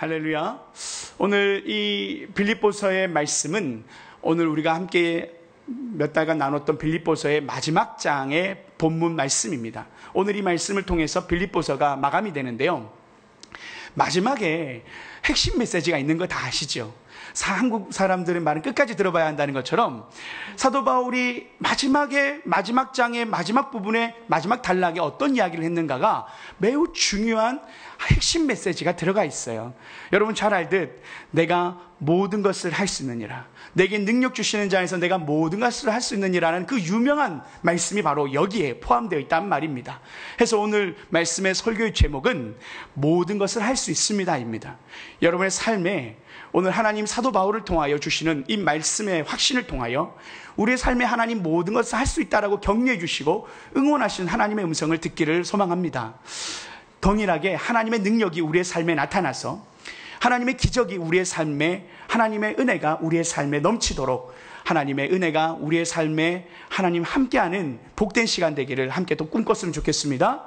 할렐루야. 오늘 이 빌립보서의 말씀은 오늘 우리가 함께 몇 달간 나눴던 빌립보서의 마지막 장의 본문 말씀입니다. 오늘 이 말씀을 통해서 빌립보서가 마감이 되는데요. 마지막에 핵심 메시지가 있는 거 다 아시죠? 한국 사람들의 말은 끝까지 들어봐야 한다는 것처럼 사도 바울이 마지막 장의 마지막 부분에 마지막 단락에 어떤 이야기를 했는가가 매우 중요한 핵심 메시지가 들어가 있어요. 여러분 잘 알듯 내가 모든 것을 할 수 있느니라, 내게 능력 주시는 자 안에서 내가 모든 것을 할 수 있느니라는 그 유명한 말씀이 바로 여기에 포함되어 있단 말입니다. 그래서 오늘 말씀의 설교의 제목은 모든 것을 할 수 있습니다입니다. 여러분의 삶에 오늘 하나님 사도 바울을 통하여 주시는 이 말씀의 확신을 통하여 우리의 삶에 하나님 모든 것을 할 수 있다라고 격려해 주시고 응원하시는 하나님의 음성을 듣기를 소망합니다. 동일하게 하나님의 능력이 우리의 삶에 나타나서 하나님의 기적이 우리의 삶에, 하나님의 은혜가 우리의 삶에 넘치도록 하나님의 은혜가 우리의 삶에 하나님 함께하는 복된 시간 되기를 함께 또 꿈꿨으면 좋겠습니다.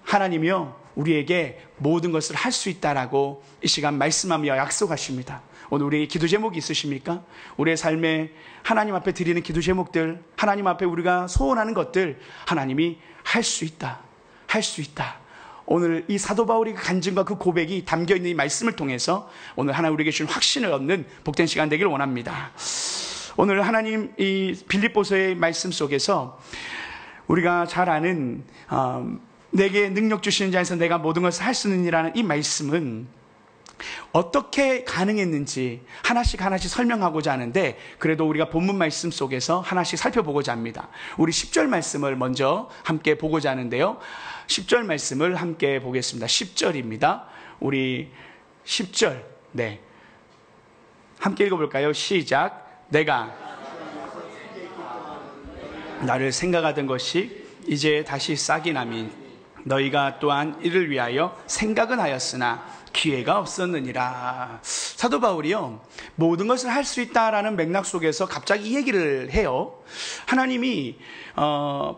하나님이요 우리에게 모든 것을 할 수 있다라고 이 시간 말씀하며 약속하십니다. 오늘 우리 기도 제목이 있으십니까? 우리의 삶에 하나님 앞에 드리는 기도 제목들, 하나님 앞에 우리가 소원하는 것들 하나님이 할 수 있다, 할 수 있다. 오늘 이 사도 바울의 간증과 그 고백이 담겨있는 이 말씀을 통해서 오늘 하나님 우리에게 주신 확신을 얻는 복된 시간 되기를 원합니다. 오늘 하나님 이 빌립보서의 말씀 속에서 우리가 잘 아는 내게 능력 주시는 자에서 내가 모든 것을 할 수 있느니라는 이 말씀은 어떻게 가능했는지 하나씩 설명하고자 하는데, 그래도 우리가 본문 말씀 속에서 하나씩 살펴보고자 합니다. 우리 10절 말씀을 먼저 함께 보고자 하는데요. 10절 말씀을 함께 보겠습니다. 10절입니다. 우리 10절 함께 읽어볼까요? 시작. 내가 나를 생각하던 것이 이제 다시 싹이 나니 너희가 또한 이를 위하여 생각은 하였으나 기회가 없었느니라. 사도 바울이요 모든 것을 할 수 있다라는 맥락 속에서 갑자기 이 얘기를 해요. 하나님이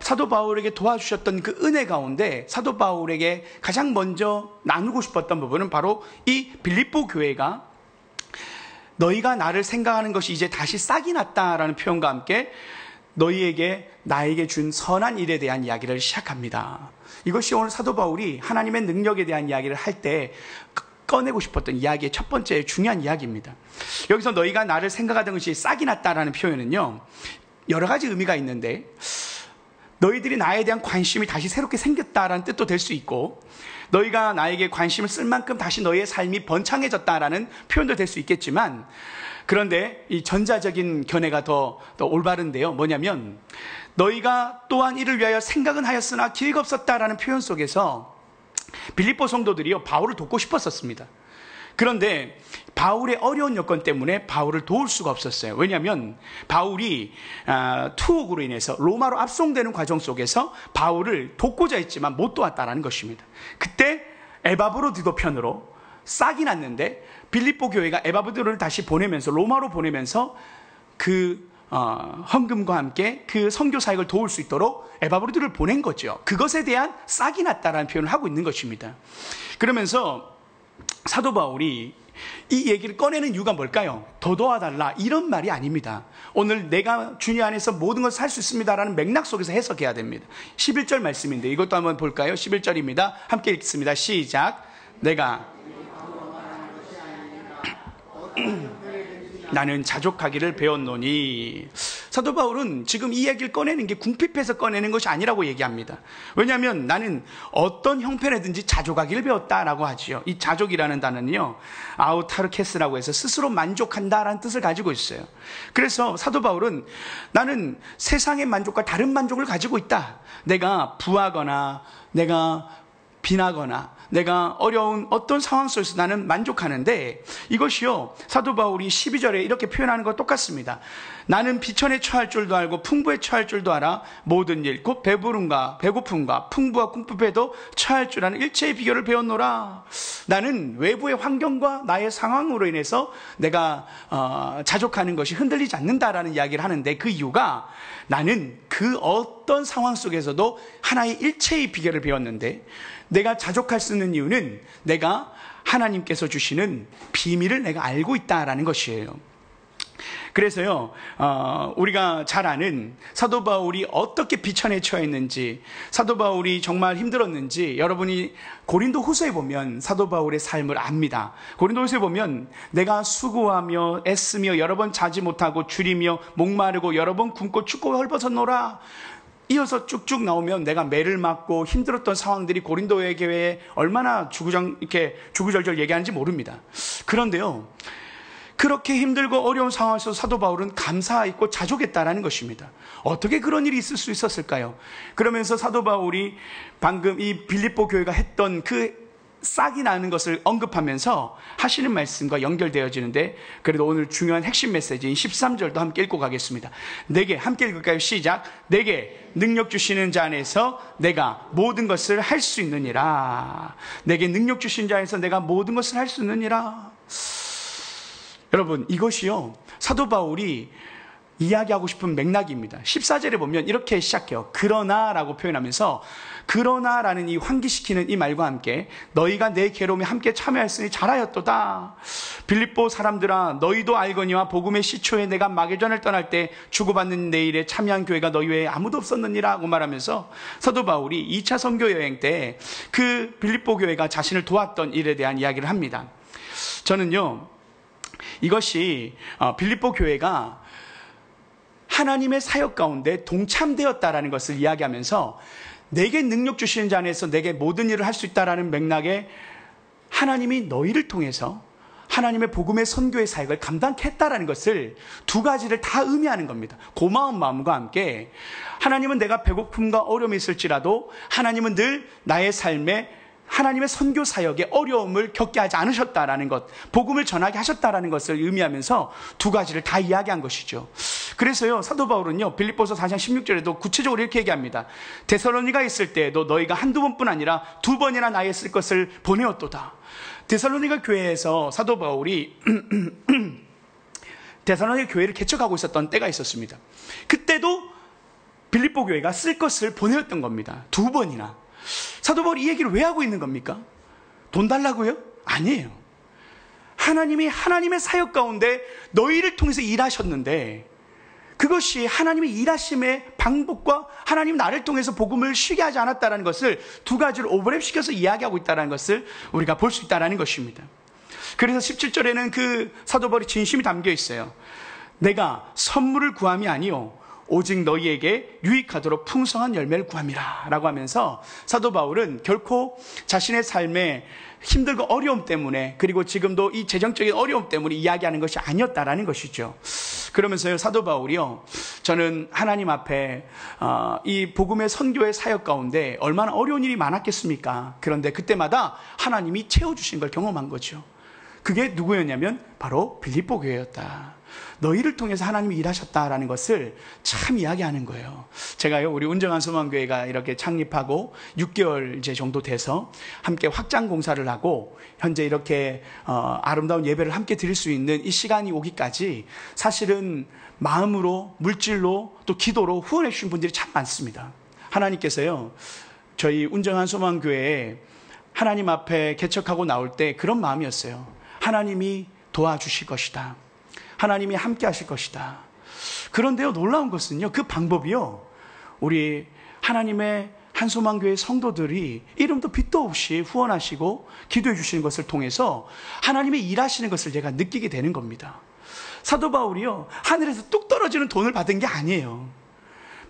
사도 바울에게 도와주셨던 그 은혜 가운데 사도 바울에게 가장 먼저 나누고 싶었던 부분은 바로 이 빌립보 교회가 너희가 나를 생각하는 것이 이제 다시 싹이 났다라는 표현과 함께 너희에게 나에게 준 선한 일에 대한 이야기를 시작합니다. 이것이 오늘 사도 바울이 하나님의 능력에 대한 이야기를 할 때 꺼내고 싶었던 이야기의 첫 번째 중요한 이야기입니다. 여기서 너희가 나를 생각하던 것이 싹이 났다라는 표현은요 여러 가지 의미가 있는데, 너희들이 나에 대한 관심이 다시 새롭게 생겼다라는 뜻도 될 수 있고, 너희가 나에게 관심을 쓸 만큼 다시 너희의 삶이 번창해졌다라는 표현도 될 수 있겠지만, 그런데 이 전자적인 견해가 더 올바른데요. 뭐냐면 너희가 또한 이를 위하여 생각은 하였으나 기회가 없었다라는 표현 속에서 빌립보 성도들이요 바울을 돕고 싶었었습니다. 그런데 바울의 어려운 여건 때문에 바울을 도울 수가 없었어요. 왜냐하면 바울이 투옥으로 인해서 로마로 압송되는 과정 속에서 바울을 돕고자 했지만 못 도왔다는 것입니다. 그때 에바브로디도 편으로 싹이 났는데 빌립보 교회가 에바브로디를 다시 보내면서 로마로 보내면서 그 헌금과 함께 그 선교 사역을 도울 수 있도록 에바브로디를 보낸 거죠. 그것에 대한 싹이 났다라는 표현을 하고 있는 것입니다. 그러면서 사도 바울이 이 얘기를 꺼내는 이유가 뭘까요? 더 도와달라 이런 말이 아닙니다. 오늘 내가 주님 안에서 모든 것을 할 수 있습니다라는 맥락 속에서 해석해야 됩니다. 11절 말씀인데 이것도 한번 볼까요? 11절입니다. 함께 읽습니다. 시작. 내가 나는 자족하기를 배웠노니. 사도 바울은 지금 이 얘기를 꺼내는 게 궁핍해서 꺼내는 것이 아니라고 얘기합니다. 왜냐하면 나는 어떤 형편에든지 자족하기를 배웠다라고 하지요. 이 자족이라는 단어는요 아우타르케스라고 해서 스스로 만족한다라는 뜻을 가지고 있어요. 그래서 사도 바울은 나는 세상의 만족과 다른 만족을 가지고 있다. 내가 부하거나 내가 빈하거나 내가 어려운 어떤 상황 속에서 나는 만족하는데, 이것이요 사도 바울이 12절에 이렇게 표현하는 것 똑같습니다. 나는 비천에 처할 줄도 알고 풍부에 처할 줄도 알아 모든 일 곧 배부름과 배고픔과 풍부와 궁핍에도 처할 줄 아는 일체의 비결을 배웠노라. 나는 외부의 환경과 나의 상황으로 인해서 내가 자족하는 것이 흔들리지 않는다라는 이야기를 하는데, 그 이유가 나는 그 어떤 상황 속에서도 하나의 일체의 비결을 배웠는데, 내가 자족할 수 있는 이유는 내가 하나님께서 주시는 비밀을 내가 알고 있다라는 것이에요. 그래서요, 우리가 잘 아는 사도 바울이 어떻게 비천에 처했는지, 사도 바울이 정말 힘들었는지 여러분이 고린도 후서에 보면 사도 바울의 삶을 압니다. 고린도 후서에 보면 내가 수고하며 애쓰며 여러 번 자지 못하고 줄이며 목마르고 여러 번 굶고 춥고 헐벗었노라. 이어서 쭉쭉 나오면 내가 매를 맞고 힘들었던 상황들이 고린도의 교회에 얼마나 주구절절 얘기하는지 모릅니다. 그런데요, 그렇게 힘들고 어려운 상황에서 사도 바울은 감사했고 자족했다라는 것입니다. 어떻게 그런 일이 있을 수 있었을까요? 그러면서 사도 바울이 방금 이 빌립보 교회가 했던 그 싹이 나는 것을 언급하면서 하시는 말씀과 연결되어지는데, 그래도 오늘 중요한 핵심 메시지인 13절도 함께 읽고 가겠습니다. 내게, 함께 읽을까요? 시작. 내게 능력 주시는 자 안에서 내가 모든 것을 할 수 있느니라. 내게 능력 주신 자 안에서 내가 모든 것을 할 수 있느니라. 여러분, 이것이요, 사도 바울이 이야기하고 싶은 맥락입니다. 14절에 보면 이렇게 시작해요. 그러나 라고 표현하면서, 그러나라는 이 환기시키는 이 말과 함께 너희가 내 괴로움에 함께 참여했으니 잘하였도다. 빌립보 사람들아, 너희도 알거니와 복음의 시초에 내가 마게전을 떠날 때 주고받는 내 일에 참여한 교회가 너희 외에 아무도 없었느니라 하고 말하면서 사도 바울이 2차 선교 여행 때 그 빌립보 교회가 자신을 도왔던 일에 대한 이야기를 합니다. 저는요, 이것이 빌립보 교회가 하나님의 사역 가운데 동참되었다라는 것을 이야기하면서 내게 능력 주시는 자 안에서 내게 모든 일을 할 수 있다라는 맥락에 하나님이 너희를 통해서 하나님의 복음의 선교의 사역을 감당케 했다라는 것을 두 가지를 다 의미하는 겁니다. 고마운 마음과 함께 하나님은 내가 배고픔과 어려움이 있을지라도 하나님은 늘 나의 삶에 하나님의 선교 사역에 어려움을 겪게 하지 않으셨다라는 것, 복음을 전하게 하셨다라는 것을 의미하면서 두 가지를 다 이야기한 것이죠. 그래서요, 사도 바울은요, 빌립보서 4장 16절에도 구체적으로 이렇게 얘기합니다. 데살로니가 있을 때에도 너희가 한두 번뿐 아니라 두 번이나 나의 쓸 것을 보내었도다. 데살로니가 교회에서 사도 바울이 데살로니가 교회를 개척하고 있었던 때가 있었습니다. 그때도 빌립보 교회가 쓸 것을 보내었던 겁니다. 두 번이나. 사도 바울이 이 얘기를 왜 하고 있는 겁니까? 돈 달라고요? 아니에요. 하나님이 하나님의 사역 가운데 너희를 통해서 일하셨는데, 그것이 하나님의 일하심의 방법과 하나님 나를 통해서 복음을 쉬게 하지 않았다는 것을 두 가지를 오버랩시켜서 이야기하고 있다는 것을 우리가 볼 수 있다는 것입니다. 그래서 17절에는 그 사도 바울의 진심이 담겨 있어요. 내가 선물을 구함이 아니요 오직 너희에게 유익하도록 풍성한 열매를 구함이라 라고 하면서 사도 바울은 결코 자신의 삶에 힘들고 어려움 때문에, 그리고 지금도 이 재정적인 어려움 때문에 이야기하는 것이 아니었다라는 것이죠. 그러면서요, 사도 바울이요, 저는 하나님 앞에 이 복음의 선교의 사역 가운데 얼마나 어려운 일이 많았겠습니까? 그런데 그때마다 하나님이 채워주신 걸 경험한 거죠. 그게 누구였냐면 바로 빌립보 교회였다. 너희를 통해서 하나님이 일하셨다라는 것을 참 이야기하는 거예요. 제가요, 우리 운정한 소망교회가 이렇게 창립하고 6개월 이제 정도 돼서 함께 확장 공사를 하고 현재 이렇게 아름다운 예배를 함께 드릴 수 있는 이 시간이 오기까지 사실은 마음으로, 물질로, 또 기도로 후원해 주신 분들이 참 많습니다. 하나님께서요, 저희 운정한 소망교회에 하나님 앞에 개척하고 나올 때 그런 마음이었어요. 하나님이 도와주실 것이다. 하나님이 함께 하실 것이다. 그런데요, 놀라운 것은요, 그 방법이요, 우리 하나님의 한소망교회 성도들이 이름도 빛도 없이 후원하시고 기도해 주시는 것을 통해서 하나님의 일하시는 것을 제가 느끼게 되는 겁니다. 사도 바울이요, 하늘에서 뚝 떨어지는 돈을 받은 게 아니에요.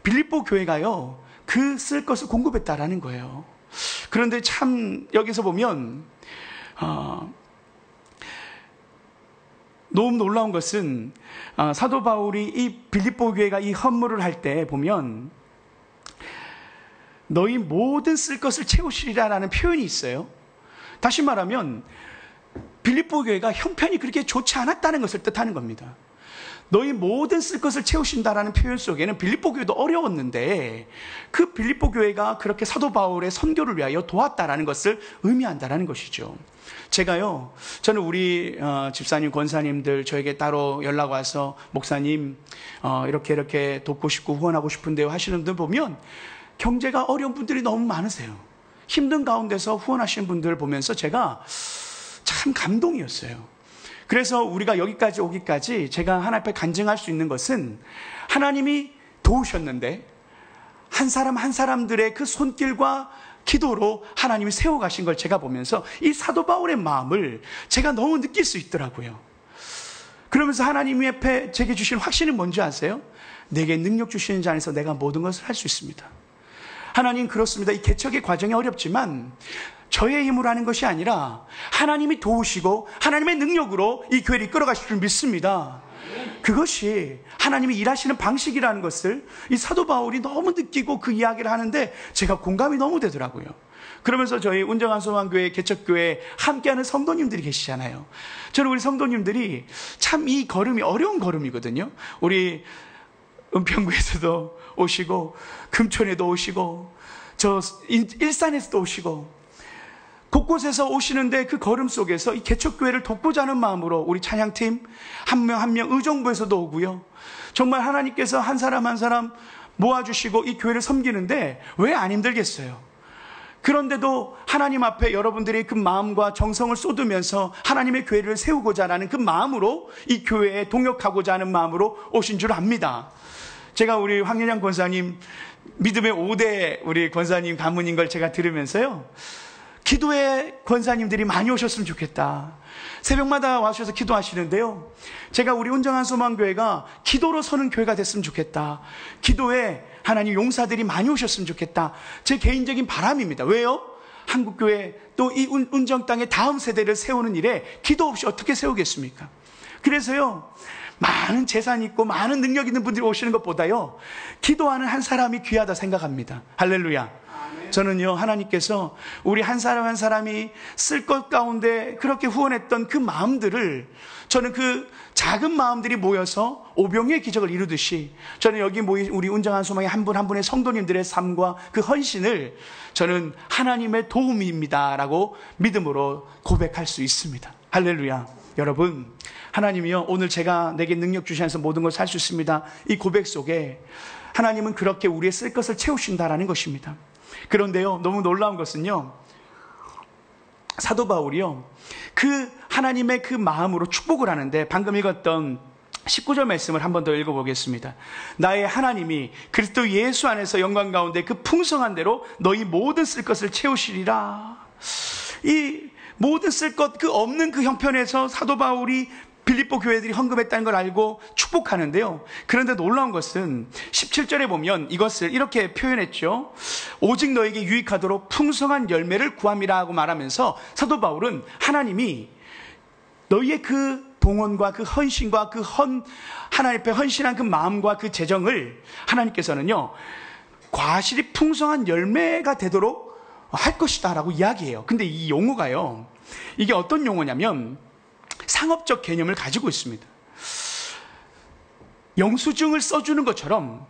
빌립보 교회가요, 그 쓸 것을 공급했다라는 거예요. 그런데 참 여기서 보면 너무 놀라운 것은 사도 바울이 이 빌립보 교회가 이 헌물을 할 때 보면 너희 모든 쓸 것을 채우시리라라는 표현이 있어요. 다시 말하면 빌립보 교회가 형편이 그렇게 좋지 않았다는 것을 뜻하는 겁니다. 너희 모든 쓸 것을 채우신다라는 표현 속에는 빌립보 교회도 어려웠는데 그 빌립보 교회가 그렇게 사도 바울의 선교를 위하여 도왔다라는 것을 의미한다라는 것이죠. 제가요, 저는 우리 집사님, 권사님들 저에게 따로 연락 와서 목사님 이렇게 돕고 싶고 후원하고 싶은데요 하시는 분들 보면 경제가 어려운 분들이 너무 많으세요. 힘든 가운데서 후원하시는 분들을 보면서 제가 참 감동이었어요. 그래서 우리가 여기까지 오기까지 제가 하나님 앞에 간증할 수 있는 것은 하나님이 도우셨는데 한 사람 한 사람들의 그 손길과 기도로 하나님이 세워가신 걸 제가 보면서 이 사도 바울의 마음을 제가 너무 느낄 수 있더라고요. 그러면서 하나님 앞에 제게 주신 확신은 뭔지 아세요? 내게 능력 주시는 자 안에서 내가 모든 것을 할 수 있습니다. 하나님 그렇습니다. 이 개척의 과정이 어렵지만 저의 힘으로 하는 것이 아니라 하나님이 도우시고 하나님의 능력으로 이 교회를 이끌어가실 줄 믿습니다. 그것이 하나님이 일하시는 방식이라는 것을 이 사도 바울이 너무 느끼고 그 이야기를 하는데 제가 공감이 너무 되더라고요. 그러면서 저희 운정한 소망교회 개척교회에 함께하는 성도님들이 계시잖아요. 저는 우리 성도님들이 참 이 걸음이 어려운 걸음이거든요. 우리 은평구에서도 오시고 금촌에도 오시고 저 일산에서도 오시고 곳곳에서 오시는데 그 걸음 속에서 이 개척교회를 돕고자 하는 마음으로 우리 찬양팀 한 명 한 명 의정부에서도 오고요. 정말 하나님께서 한 사람 한 사람 모아주시고 이 교회를 섬기는데 왜 안 힘들겠어요? 그런데도 하나님 앞에 여러분들이 그 마음과 정성을 쏟으면서 하나님의 교회를 세우고자 하는 그 마음으로 이 교회에 동역하고자 하는 마음으로 오신 줄 압니다. 제가 우리 황현양 권사님 믿음의 5대 우리 권사님 가문인 걸 제가 들으면서요, 기도에 권사님들이 많이 오셨으면 좋겠다. 새벽마다 와주셔서 기도하시는데요, 제가 우리 온정한 소망교회가 기도로 서는 교회가 됐으면 좋겠다. 기도에 하나님 용사들이 많이 오셨으면 좋겠다. 제 개인적인 바람입니다. 왜요? 한국교회 또 이 운정 땅의 다음 세대를 세우는 일에 기도 없이 어떻게 세우겠습니까? 그래서요, 많은 재산이 있고 많은 능력 있는 분들이 오시는 것보다요, 기도하는 한 사람이 귀하다 생각합니다. 할렐루야. 저는요, 하나님께서 우리 한 사람 한 사람이 쓸 것 가운데 그렇게 후원했던 그 마음들을, 저는 그 작은 마음들이 모여서 오병이의 기적을 이루듯이 저는 여기 모인 우리 운정한 소망의 한 분 한 분의 성도님들의 삶과 그 헌신을 저는 하나님의 도움입니다라고 믿음으로 고백할 수 있습니다. 할렐루야. 여러분, 하나님이요, 오늘 제가 내게 능력 주시면서 모든 걸 살 수 있습니다, 이 고백 속에 하나님은 그렇게 우리의 쓸 것을 채우신다라는 것입니다. 그런데요, 너무 놀라운 것은요, 사도 바울이요, 그 하나님의 그 마음으로 축복을 하는데, 방금 읽었던 19절 말씀을 한 번 더 읽어보겠습니다. 나의 하나님이 그리스도 예수 안에서 영광 가운데 그 풍성한 대로 너희 모든 쓸 것을 채우시리라. 이 모든 쓸 것, 그 없는 그 형편에서 사도 바울이 빌립보 교회들이 헌금했다는 걸 알고 축복하는데요, 그런데 놀라운 것은 17절에 보면 이것을 이렇게 표현했죠. 오직 너에게 유익하도록 풍성한 열매를 구함이라 하고 말하면서 사도 바울은 하나님이 너희의 그 봉헌과 그 헌신과 그 하나님 앞에 헌신한 그 마음과 그 재정을 하나님께서는요, 과실이 풍성한 열매가 되도록 할 것이다 라고 이야기해요. 근데 이 용어가요, 이게 어떤 용어냐면 상업적 개념을 가지고 있습니다. 영수증을 써주는 것처럼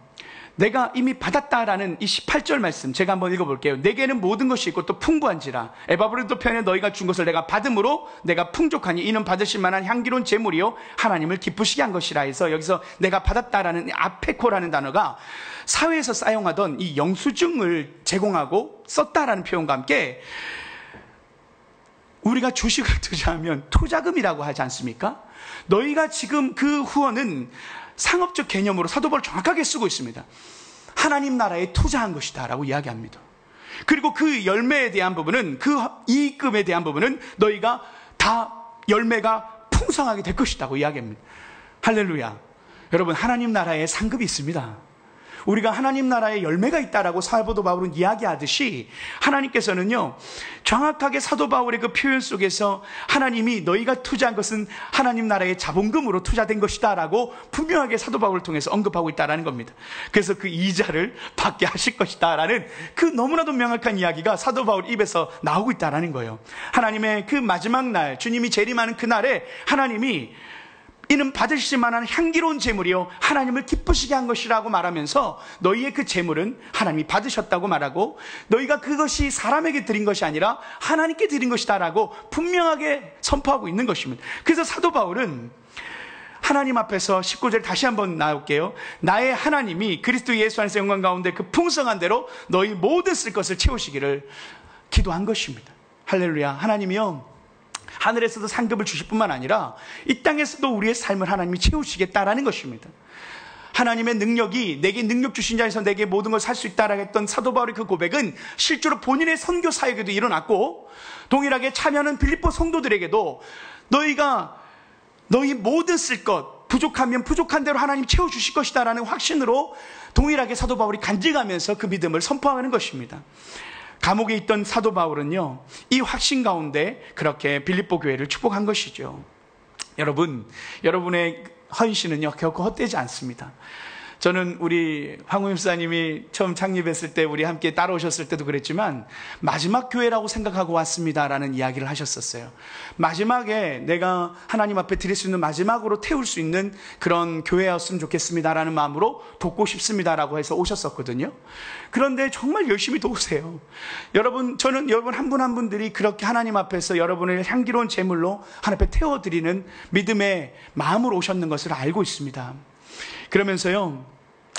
내가 이미 받았다라는 이 18절 말씀 제가 한번 읽어볼게요. 내게는 모든 것이 있고 또 풍부한지라 에바브로도 편에 너희가 준 것을 내가 받음으로 내가 풍족하니 이는 받으실 만한 향기로운 제물이요 하나님을 기쁘시게 한 것이라 해서, 여기서 내가 받았다라는 아페코라는 단어가 사회에서 사용하던 이 영수증을 제공하고 썼다라는 표현과 함께 우리가 주식을 투자하면 투자금이라고 하지 않습니까? 너희가 지금 그 후원은 상업적 개념으로 사도 바울 정확하게 쓰고 있습니다. 하나님 나라에 투자한 것이다 라고 이야기합니다. 그리고 그 열매에 대한 부분은, 그 이익금에 대한 부분은 너희가 다 열매가 풍성하게 될 것이라고 이야기합니다. 할렐루야. 여러분, 하나님 나라에 상급이 있습니다. 우리가 하나님 나라에 열매가 있다라고 사도 바울은 이야기하듯이 하나님께서는요, 정확하게 사도 바울의 그 표현 속에서 하나님이 너희가 투자한 것은 하나님 나라의 자본금으로 투자된 것이다 라고 분명하게 사도 바울을 통해서 언급하고 있다는 겁니다. 그래서 그 이자를 받게 하실 것이다 라는 그 너무나도 명확한 이야기가 사도 바울 입에서 나오고 있다는 거예요. 하나님의 그 마지막 날, 주님이 재림하는 그날에 하나님이 이는 받으실 만한 향기로운 제물이요 하나님을 기쁘시게 한 것이라고 말하면서 너희의 그 제물은 하나님이 받으셨다고 말하고, 너희가 그것이 사람에게 드린 것이 아니라 하나님께 드린 것이다 라고 분명하게 선포하고 있는 것입니다. 그래서 사도 바울은 하나님 앞에서 19절 다시 한번 나올게요. 나의 하나님이 그리스도 예수 안에서 영광 가운데 그 풍성한 대로 너희 모든 쓸 것을 채우시기를 기도한 것입니다. 할렐루야. 하나님이요, 하늘에서도 상급을 주실 뿐만 아니라 이 땅에서도 우리의 삶을 하나님이 채우시겠다라는 것입니다. 하나님의 능력이 내게 능력 주신 자에서 내게 모든 걸 살 수 있다라고 했던 사도 바울의 그 고백은 실제로 본인의 선교 사역에도 일어났고, 동일하게 참여하는 빌립보 성도들에게도 너희가 너희 모든 쓸 것 부족하면 부족한 대로 하나님 채워주실 것이다라는 확신으로 동일하게 사도 바울이 간증하면서 그 믿음을 선포하는 것입니다. 감옥에 있던 사도 바울은요, 이 확신 가운데 그렇게 빌립보 교회를 축복한 것이죠. 여러분, 여러분의 헌신은요 결코 헛되지 않습니다. 저는 우리 황우 집사님이 처음 창립했을 때 우리 함께 따라오셨을 때도 그랬지만 마지막 교회라고 생각하고 왔습니다라는 이야기를 하셨었어요. 마지막에 내가 하나님 앞에 드릴 수 있는 마지막으로 태울 수 있는 그런 교회였으면 좋겠습니다라는 마음으로 돕고 싶습니다라고 해서 오셨었거든요. 그런데 정말 열심히 도우세요. 여러분, 저는 여러분 한 분 한 분들이 그렇게 하나님 앞에서 여러분을 향기로운 제물로 하나님 앞에 태워드리는 믿음의 마음으로 오셨는 것을 알고 있습니다. 그러면서요,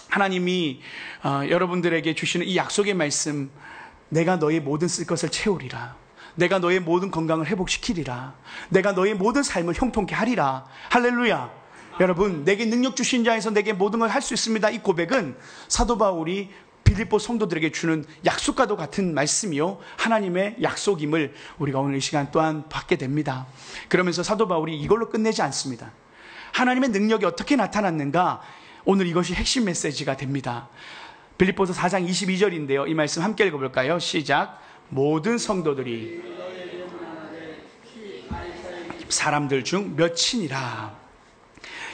하나님이 여러분들에게 주시는 이 약속의 말씀, 내가 너의 모든 쓸 것을 채우리라, 내가 너의 모든 건강을 회복시키리라, 내가 너의 모든 삶을 형통케 하리라. 할렐루야. 여러분, 내게 능력 주신 자에서 내게 모든 걸 할 수 있습니다. 이 고백은 사도 바울이 빌립보 성도들에게 주는 약속과도 같은 말씀이요, 하나님의 약속임을 우리가 오늘 이 시간 또한 받게 됩니다. 그러면서 사도 바울이 이걸로 끝내지 않습니다. 하나님의 능력이 어떻게 나타났는가, 오늘 이것이 핵심 메시지가 됩니다. 빌립보서 4장 22절인데요 이 말씀 함께 읽어볼까요? 시작. 모든 성도들이 사람들 중 몇이니라.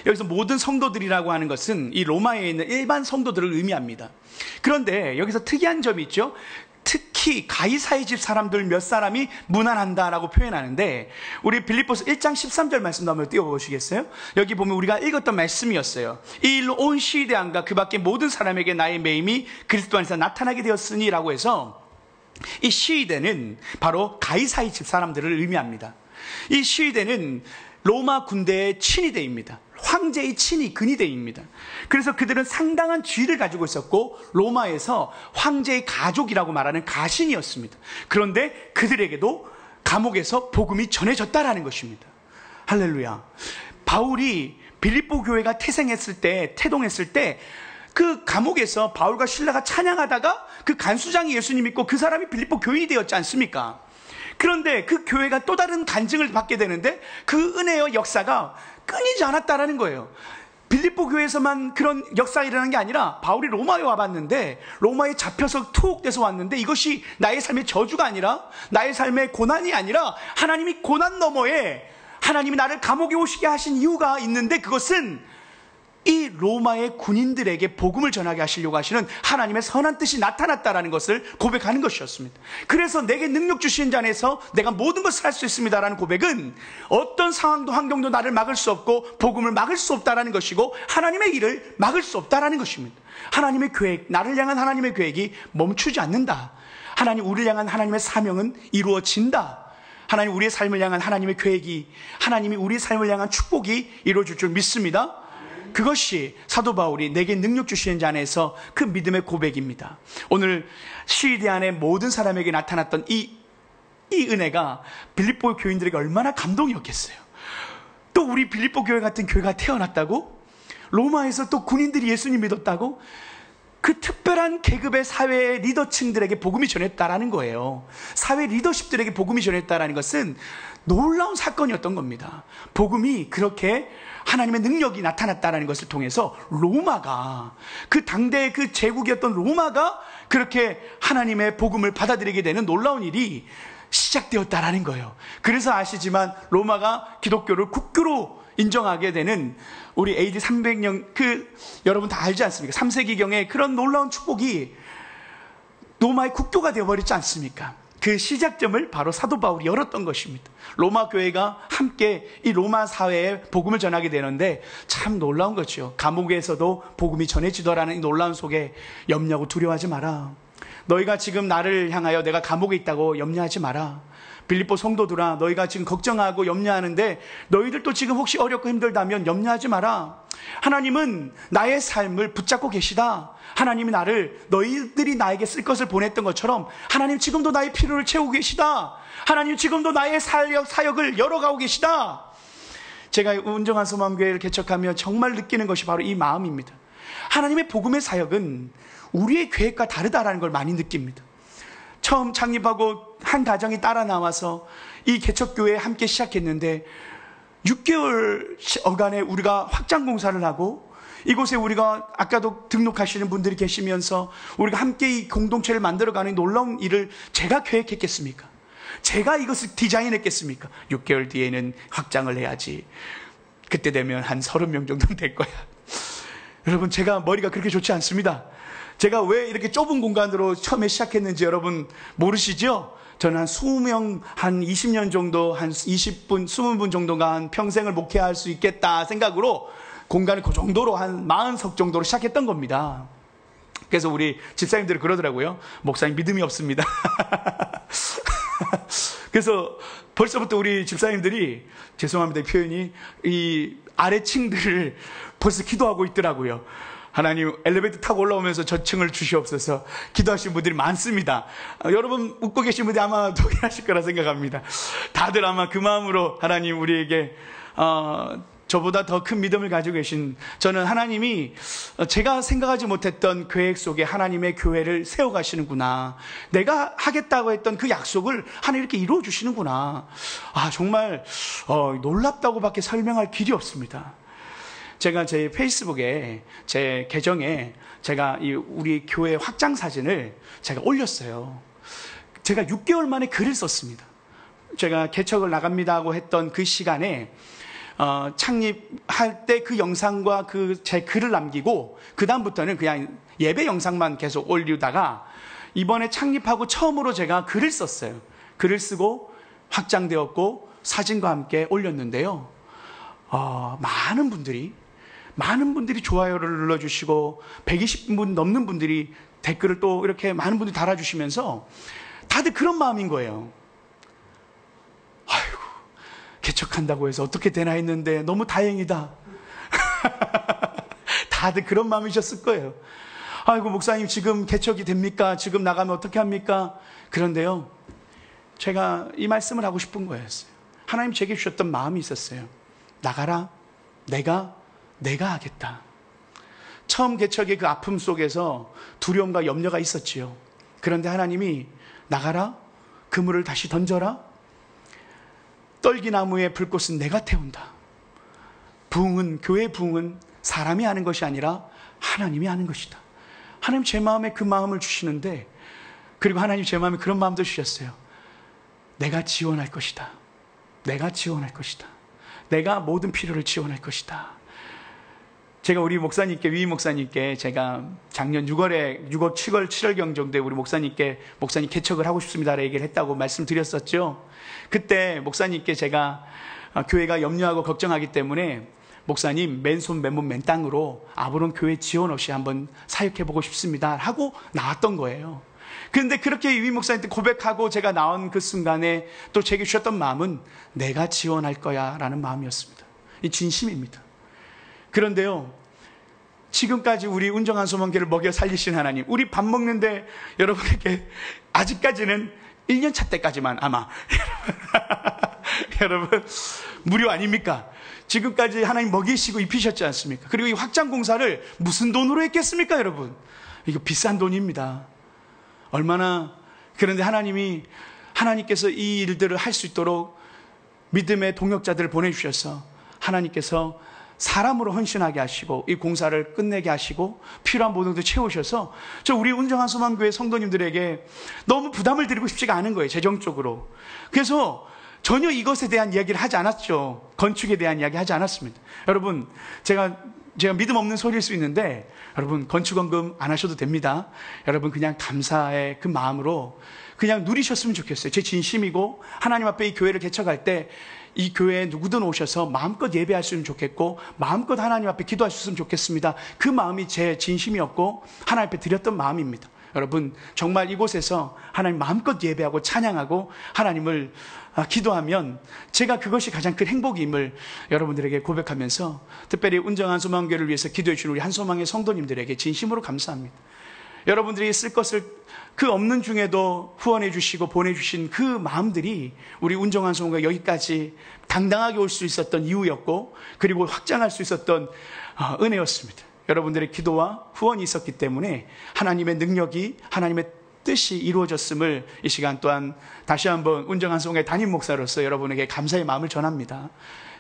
여기서 모든 성도들이라고 하는 것은 이 로마에 있는 일반 성도들을 의미합니다. 그런데 여기서 특이한 점이 있죠. 특히 가이사의 집 사람들 몇 사람이 무난한다라고 표현하는데, 우리 빌립보서 1장 13절 말씀도 한번 띄워보시겠어요? 여기 보면 우리가 읽었던 말씀이었어요. 이 일로 온 시대안과 그 밖에 모든 사람에게 나의 매임이 그리스도 안에서 나타나게 되었으니 라고 해서, 이 시대는 바로 가이사의 집 사람들을 의미합니다. 이 시대는 로마 군대의 친위대입니다. 황제의 친위 근위대입니다. 그래서 그들은 상당한 지위를 가지고 있었고 로마에서 황제의 가족이라고 말하는 가신이었습니다. 그런데 그들에게도 감옥에서 복음이 전해졌다라는 것입니다. 할렐루야. 바울이 빌립보 교회가 태동했을 때 그 감옥에서 바울과 실라가 찬양하다가 그 간수장이 예수님 믿고 그 사람이 빌립보 교인이 되었지 않습니까? 그런데 그 교회가 또 다른 간증을 받게 되는데 그 은혜의 역사가 끊이지 않았다라는 거예요. 빌립보 교회에서만 그런 역사가 일어난 게 아니라 바울이 로마에 와봤는데, 로마에 잡혀서 투옥돼서 왔는데, 이것이 나의 삶의 저주가 아니라, 나의 삶의 고난이 아니라 하나님이 고난 너머에 하나님이 나를 감옥에 오시게 하신 이유가 있는데, 그것은 이 로마의 군인들에게 복음을 전하게 하시려고 하시는 하나님의 선한 뜻이 나타났다라는 것을 고백하는 것이었습니다. 그래서 내게 능력 주신 자 안에서 내가 모든 것을 할 수 있습니다라는 고백은 어떤 상황도 환경도 나를 막을 수 없고 복음을 막을 수 없다라는 것이고, 하나님의 일을 막을 수 없다라는 것입니다. 하나님의 계획, 나를 향한 하나님의 계획이 멈추지 않는다. 하나님, 우리를 향한 하나님의 사명은 이루어진다. 하나님, 우리의 삶을 향한 하나님의 계획이, 하나님이 우리의 삶을 향한 축복이 이루어질 줄 믿습니다. 그것이 사도 바울이 내게 능력 주시는 자 안에서 그 믿음의 고백입니다. 오늘 시대 안에 모든 사람에게 나타났던 이 은혜가 빌립보 교인들에게 얼마나 감동이었겠어요. 또 우리 빌립보 교회 같은 교회가 태어났다고? 로마에서 또 군인들이 예수님 믿었다고? 그 특별한 계급의 사회 리더층들에게 복음이 전했다라는 거예요. 사회 리더십들에게 복음이 전했다라는 것은 놀라운 사건이었던 겁니다. 복음이 그렇게 하나님의 능력이 나타났다는 것을 통해서 로마가, 그 당대의 그 제국이었던 로마가 그렇게 하나님의 복음을 받아들이게 되는 놀라운 일이 시작되었다라는 거예요. 그래서 아시지만 로마가 기독교를 국교로 인정하게 되는 우리 AD 300년, 여러분 다 알지 않습니까? 3세기경에 그런 놀라운 축복이 로마의 국교가 되어버렸지 않습니까? 그 시작점을 바로 사도 바울이 열었던 것입니다. 로마 교회가 함께 이 로마 사회에 복음을 전하게 되는데 참 놀라운 거죠. 감옥에서도 복음이 전해지더라는 이 놀라운 속에 염려하고 두려워하지 마라. 너희가 지금 나를 향하여 내가 감옥에 있다고 염려하지 마라. 빌립보 성도들아, 너희가 지금 걱정하고 염려하는데 너희들도 지금 혹시 어렵고 힘들다면 염려하지 마라. 하나님은 나의 삶을 붙잡고 계시다. 하나님이 너희들이 나에게 쓸 것을 보냈던 것처럼 하나님 지금도 나의 필요를 채우고 계시다. 하나님 지금도 나의 사역을 열어가고 계시다. 제가 운정한 소망교회를 개척하며 정말 느끼는 것이 바로 이 마음입니다. 하나님의 복음의 사역은 우리의 계획과 다르다라는 걸 많이 느낍니다. 처음 창립하고 한 가정이 따라 나와서 이 개척교회에 함께 시작했는데 6개월 어간에 우리가 확장 공사를 하고 이곳에 우리가 아까도 등록하시는 분들이 계시면서 우리가 함께 이 공동체를 만들어가는 놀라운 일을 제가 계획했겠습니까? 제가 이것을 디자인했겠습니까? 6개월 뒤에는 확장을 해야지. 그때 되면 한 30명 정도는 될 거야. 여러분, 제가 머리가 그렇게 좋지 않습니다. 제가 왜 이렇게 좁은 공간으로 처음에 시작했는지 여러분 모르시죠? 저는 한 20명, 한 20년 정도, 한 20분, 20분 정도가 한 평생을 목회할 수 있겠다 생각으로 공간을 그 정도로 한 40석 정도로 시작했던 겁니다. 그래서 우리 집사님들이 그러더라고요. 목사님 믿음이 없습니다. 그래서 벌써부터 우리 집사님들이, 죄송합니다, 이 표현이, 이 아래층들을 벌써 기도하고 있더라고요. 하나님, 엘리베이터 타고 올라오면서 저 층을 주시옵소서. 기도하신 분들이 많습니다. 여러분 웃고 계신 분들이 아마 동의하실 거라 생각합니다. 다들 아마 그 마음으로 하나님 우리에게 저보다 더 큰 믿음을 가지고 계신, 저는 하나님이 제가 생각하지 못했던 계획 속에 하나님의 교회를 세워가시는구나. 내가 하겠다고 했던 그 약속을 하나님 이렇게 이루어 주시는구나. 정말 놀랍다고밖에 설명할 길이 없습니다. 제가 제 페이스북에, 제 계정에 제가 우리 교회 확장 사진을 제가 올렸어요. 제가 6개월 만에 글을 썼습니다. 제가 개척을 나갑니다 하고 했던 그 시간에 창립할 때 그 영상과 제 글을 남기고 그 다음부터는 그냥 예배 영상만 계속 올리다가 이번에 창립하고 처음으로 제가 글을 썼어요. 글을 쓰고 확장되었고 사진과 함께 올렸는데요. 많은 분들이 좋아요를 눌러주시고 120분 넘는 분들이 댓글을 또 이렇게 많은 분들이 달아주시면서 다들 그런 마음인 거예요. 아이고, 개척한다고 해서 어떻게 되나 했는데 너무 다행이다. 다들 그런 마음이셨을 거예요. 아이고, 목사님 지금 개척이 됩니까? 지금 나가면 어떻게 합니까? 그런데요, 제가 이 말씀을 하고 싶은 거였어요. 하나님 제게 주셨던 마음이 있었어요. 나가라. 내가 하겠다. 처음 개척의 그 아픔 속에서 두려움과 염려가 있었지요. 그런데 하나님이 나가라. 그물을 다시 던져라. 떨기나무의 불꽃은 내가 태운다. 교회의 부흥은 사람이 하는 것이 아니라 하나님이 하는 것이다. 하나님 제 마음에 그 마음을 주시는데, 그리고 하나님 제 마음에 그런 마음도 주셨어요. 내가 지원할 것이다. 내가 지원할 것이다. 내가 모든 필요를 지원할 것이다. 제가 우리 목사님께, 위임 목사님께 제가 작년 7월, 7경 정도에 우리 목사님께 목사님 개척을 하고 싶습니다라고 얘기를 했다고 말씀드렸었죠. 그때 목사님께 제가 교회가 염려하고 걱정하기 때문에 목사님 맨손 맨몸 맨땅으로 아브론 교회 지원 없이 한번 사역해보고 싶습니다 하고 나왔던 거예요. 그런데 그렇게 위임 목사님한테 고백하고 제가 나온 그 순간에 또 제게 주셨던 마음은 내가 지원할 거야 라는 마음이었습니다. 이 진심입니다. 그런데요, 지금까지 우리 운정한 소망교회를 먹여 살리신 하나님, 우리 밥 먹는데 여러분에게 아직까지는 1년차 때까지만 아마 여러분 무료 아닙니까? 지금까지 하나님 먹이시고 입히셨지 않습니까? 그리고 이 확장 공사를 무슨 돈으로 했겠습니까, 여러분? 이거 비싼 돈입니다. 그런데 하나님께서 이 일들을 할 수 있도록 믿음의 동역자들을 보내주셔서 하나님께서 사람으로 헌신하게 하시고 이 공사를 끝내게 하시고 필요한 모든 것을 채우셔서 우리 운정한 소망교회 성도님들에게 너무 부담을 드리고 싶지가 않은 거예요, 재정적으로. 그래서 전혀 이것에 대한 이야기를 하지 않았죠. 건축에 대한 이야기 하지 않았습니다. 여러분, 제가 믿음 없는 소리일 수 있는데 여러분, 건축원금 안 하셔도 됩니다. 여러분, 그냥 감사의 그 마음으로 그냥 누리셨으면 좋겠어요. 제 진심이고, 하나님 앞에 이 교회를 개척할 때 이 교회에 누구든 오셔서 마음껏 예배하시면 좋겠고 마음껏 하나님 앞에 기도하셨으면 좋겠습니다. 그 마음이 제 진심이었고 하나님 앞에 드렸던 마음입니다. 여러분 정말 이곳에서 하나님 마음껏 예배하고 찬양하고 하나님을 기도하면 제가 그것이 가장 큰 행복임을 여러분들에게 고백하면서 특별히 운정한 소망교회를 위해서 기도해 주신 우리 한소망의 성도님들에게 진심으로 감사합니다. 여러분들이 쓸 것을 그 없는 중에도 후원해 주시고 보내주신 그 마음들이 우리 운정한 소망교회 여기까지 당당하게 올 수 있었던 이유였고, 그리고 확장할 수 있었던 은혜였습니다. 여러분들의 기도와 후원이 있었기 때문에 하나님의 능력이, 하나님의 뜻이 이루어졌음을 이 시간 또한 다시 한번 운정한 소망교회 담임 목사로서 여러분에게 감사의 마음을 전합니다.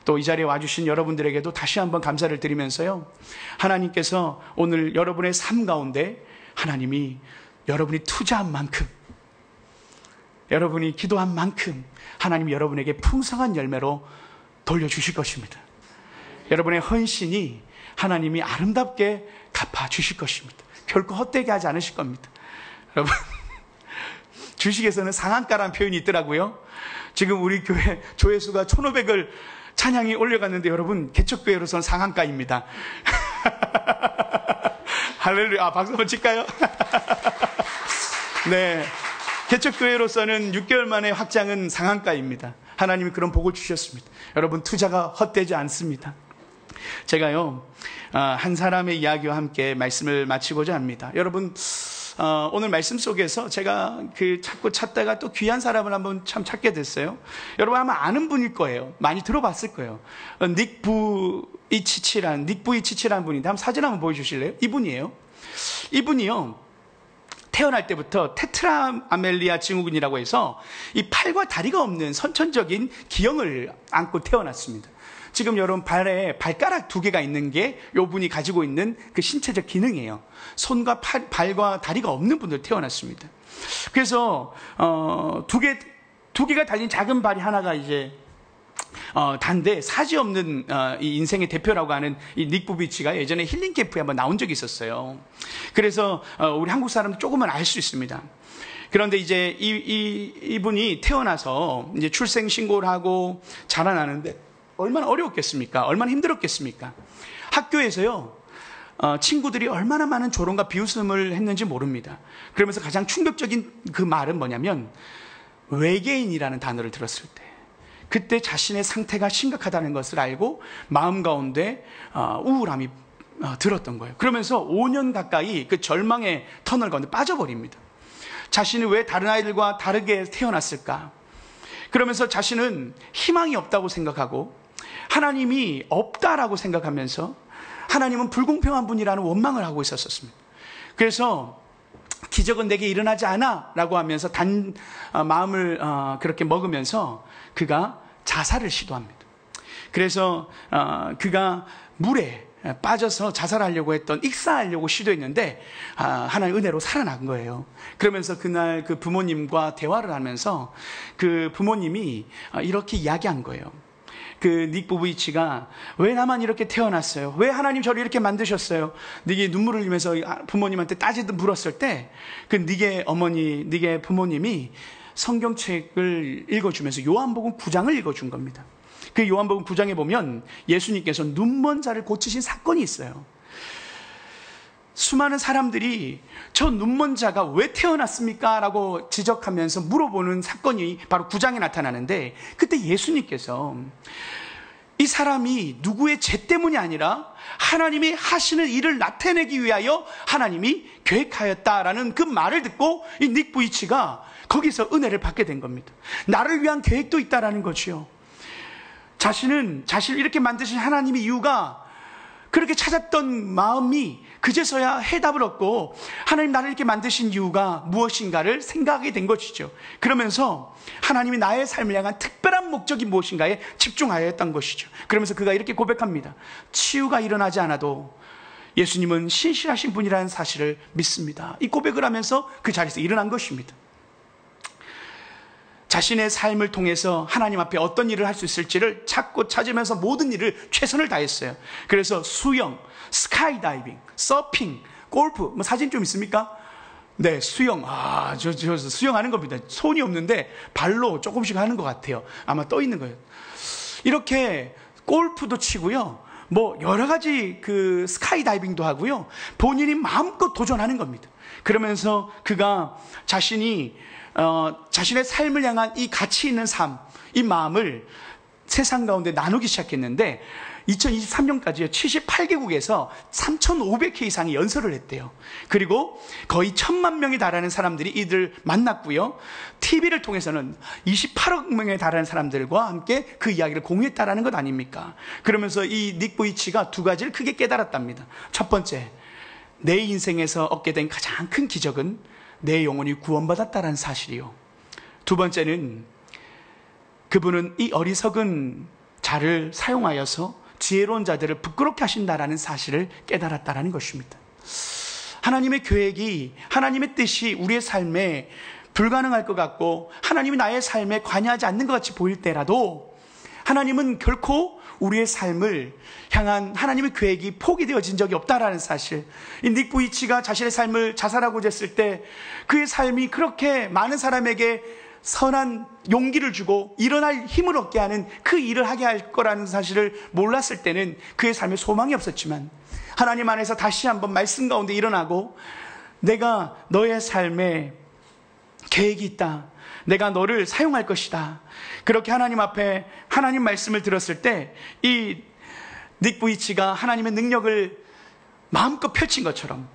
또 이 자리에 와주신 여러분들에게도 다시 한번 감사를 드리면서요, 하나님께서 오늘 여러분의 삶 가운데 하나님이 여러분이 투자한 만큼, 여러분이 기도한 만큼 하나님이 여러분에게 풍성한 열매로 돌려주실 것입니다. 여러분의 헌신이 하나님이 아름답게 갚아주실 것입니다. 결코 헛되게 하지 않으실 겁니다. 여러분, 주식에서는 상한가라는 표현이 있더라고요. 지금 우리 교회 조회수가 1,500을 찬양이 올려갔는데 여러분, 개척교회로서는 상한가입니다. 할렐루야. 박수 한번 칠까요? 네, 개척교회로서는 6개월 만에 확장은 상한가입니다. 하나님이 그런 복을 주셨습니다. 여러분, 투자가 헛되지 않습니다. 제가요, 한 사람의 이야기와 함께 말씀을 마치고자 합니다. 여러분, 오늘 말씀 속에서 제가 자꾸 찾다가 또 귀한 사람을 한번 참 찾게 됐어요. 여러분 아마 아는 분일 거예요. 많이 들어봤을 거예요. 닉 부이치치라는 분인데 한번 사진 한번 보여주실래요? 이분이에요. 이분이요, 태어날 때부터 테트라 아멜리아 증후군이라고 해서 이 팔과 다리가 없는 선천적인 기형을 안고 태어났습니다. 지금 여러분 발에 발가락 2개가 있는 게 이 분이 가지고 있는 그 신체적 기능이에요. 손과 발과 다리가 없는 분들 태어났습니다. 그래서 두 개가 달린 작은 발이 하나가 이제 단데 사지 없는 이 인생의 대표라고 하는 이 닉 부비치가 예전에 힐링 캠프에 한번 나온 적이 있었어요. 그래서 우리 한국 사람들 조금은 알 수 있습니다. 그런데 이제 이분이 태어나서 이제 출생 신고를 하고 자라나는데 얼마나 어려웠겠습니까? 얼마나 힘들었겠습니까? 학교에서요, 친구들이 얼마나 많은 조롱과 비웃음을 했는지 모릅니다. 그러면서 가장 충격적인 그 말은 뭐냐면, 외계인이라는 단어를 들었을 때, 그때 자신의 상태가 심각하다는 것을 알고 마음 가운데 우울함이 들었던 거예요. 그러면서 5년 가까이 그 절망의 터널 가운데 빠져버립니다. 자신이 왜 다른 아이들과 다르게 태어났을까? 그러면서 자신은 희망이 없다고 생각하고 하나님이 없다라고 생각하면서 하나님은 불공평한 분이라는 원망을 하고 있었습니다. 그래서 기적은 내게 일어나지 않아 라고 하면서 마음을 그렇게 먹으면서 그가 자살을 시도합니다. 그래서 그가 물에 빠져서 자살하려고 했던, 익사하려고 시도했는데 하나님의 은혜로 살아난 거예요. 그러면서 그날 그 부모님과 대화를 하면서 그 부모님이 이렇게 이야기한 거예요. 그 닉 부부이치가 왜 나만 이렇게 태어났어요? 왜 하나님 저를 이렇게 만드셨어요? 닉이 눈물을 흘리면서 부모님한테 따지듯 물었을 때 그 닉의 부모님이 성경책을 읽어주면서 요한복음 9장을 읽어준 겁니다. 그 요한복음 9장에 보면 예수님께서 눈먼 자를 고치신 사건이 있어요. 수많은 사람들이 저 눈먼 자가 왜 태어났습니까? 라고 지적하면서 물어보는 사건이 바로 9장에 나타나는데, 그때 예수님께서 이 사람이 누구의 죄 때문이 아니라 하나님이 하시는 일을 나타내기 위하여 하나님이 계획하였다라는 그 말을 듣고 이 닉 부이치가 거기서 은혜를 받게 된 겁니다. 나를 위한 계획도 있다라는 거지요. 자신을 이렇게 만드신 하나님의 이유가, 그렇게 찾았던 마음이 그제서야 해답을 얻고 하나님 나를 이렇게 만드신 이유가 무엇인가를 생각하게 된 것이죠. 그러면서 하나님이 나의 삶을 향한 특별한 목적이 무엇인가에 집중하여 했던 것이죠. 그러면서 그가 이렇게 고백합니다. 치유가 일어나지 않아도 예수님은 신실하신 분이라는 사실을 믿습니다. 이 고백을 하면서 그 자리에서 일어난 것입니다. 자신의 삶을 통해서 하나님 앞에 어떤 일을 할 수 있을지를 찾으면서 모든 일을 최선을 다했어요. 그래서 수영, 스카이다이빙, 서핑, 골프, 뭐 사진 좀 있습니까? 네, 수영. 저 수영하는 겁니다. 손이 없는데 발로 조금씩 하는 것 같아요. 아마 떠 있는 거예요. 이렇게 골프도 치고요. 뭐 여러 가지 그 스카이다이빙도 하고요. 본인이 마음껏 도전하는 겁니다. 그러면서 그가 자신의 삶을 향한 이 가치 있는 삶, 이 마음을 세상 가운데 나누기 시작했는데 2023년까지 78개국에서 3,500회 이상의 연설을 했대요. 그리고 거의 1,000만 명에 달하는 사람들이 이들 만났고요. TV를 통해서는 28억 명에 달하는 사람들과 함께 그 이야기를 공유했다라는 것 아닙니까? 그러면서 이 닉 보이치가 두 가지를 크게 깨달았답니다. 첫 번째, 내 인생에서 얻게 된 가장 큰 기적은 내 영혼이 구원받았다라는 사실이요. 두 번째는 그분은 이 어리석은 자를 사용하여서 지혜로운 자들을 부끄럽게 하신다라는 사실을 깨달았다라는 것입니다. 하나님의 계획이, 하나님의 뜻이 우리의 삶에 불가능할 것 같고 하나님이 나의 삶에 관여하지 않는 것 같이 보일 때라도 하나님은 결코 우리의 삶을 향한 하나님의 계획이 포기되어진 적이 없다라는 사실. 이 닉 보이치가 자신의 삶을 자살하고자 했을 때 그의 삶이 그렇게 많은 사람에게 선한 용기를 주고 일어날 힘을 얻게 하는 그 일을 하게 할 거라는 사실을 몰랐을 때는 그의 삶에 소망이 없었지만 하나님 안에서 다시 한번 말씀 가운데 일어나고 내가 너의 삶에 계획이 있다. 내가 너를 사용할 것이다. 그렇게 하나님 앞에 하나님 말씀을 들었을 때 이 닉 보이치가 하나님의 능력을 마음껏 펼친 것처럼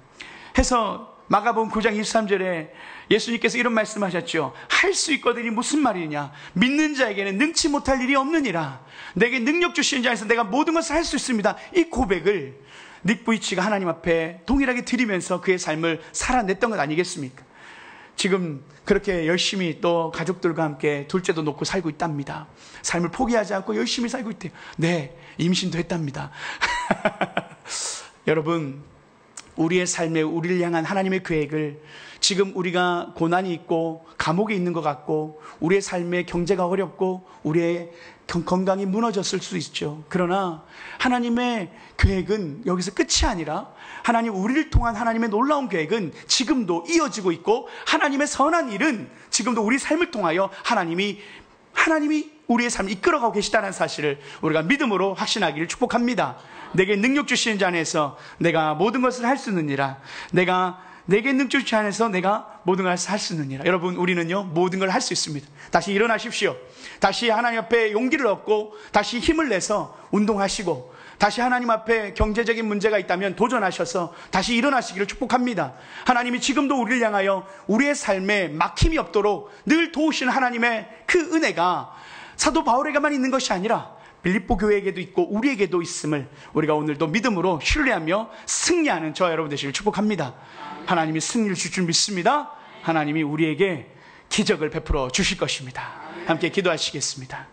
해서 마가복음 9장 23절에 예수님께서 이런 말씀하셨죠. 할 수 있거든이 무슨 말이냐. 믿는 자에게는 능치 못할 일이 없느니라. 내게 능력 주시는 자에서 내가 모든 것을 할 수 있습니다. 이 고백을 닉 보이치가 하나님 앞에 동일하게 드리면서 그의 삶을 살아냈던 것 아니겠습니까? 지금 그렇게 열심히 또 가족들과 함께 둘째도 놓고 살고 있답니다. 삶을 포기하지 않고 열심히 살고 있대요. 네, 임신도 했답니다. 여러분, 우리의 삶에 우리를 향한 하나님의 계획을 지금 우리가 고난이 있고 감옥에 있는 것 같고 우리의 삶에 경제가 어렵고 우리의 건강이 무너졌을 수 있죠. 그러나 하나님의 계획은 여기서 끝이 아니라 하나님 우리를 통한 하나님의 놀라운 계획은 지금도 이어지고 있고 하나님의 선한 일은 지금도 우리 삶을 통하여 하나님이 우리의 삶을 이끌어가고 계시다는 사실을 우리가 믿음으로 확신하기를 축복합니다. 내게 능력 주시는 자 안에서 내가 모든 것을 할 수 있느니라. 내게 능력 주시는 자 안에서 내가 모든 것을 할 수 있느니라. 여러분, 우리는요 모든 걸 할 수 있습니다. 다시 일어나십시오. 다시 하나님 앞에 용기를 얻고 다시 힘을 내서 운동하시고 다시 하나님 앞에 경제적인 문제가 있다면 도전하셔서 다시 일어나시기를 축복합니다. 하나님이 지금도 우리를 향하여 우리의 삶에 막힘이 없도록 늘 도우시는 하나님의 그 은혜가 사도 바울에게만 있는 것이 아니라 빌립보 교회에게도 있고 우리에게도 있음을 우리가 오늘도 믿음으로 신뢰하며 승리하는 저와 여러분 되시길 축복합니다. 하나님이 승리를 줄 줄 믿습니다. 하나님이 우리에게 기적을 베풀어 주실 것입니다. 함께 기도하시겠습니다.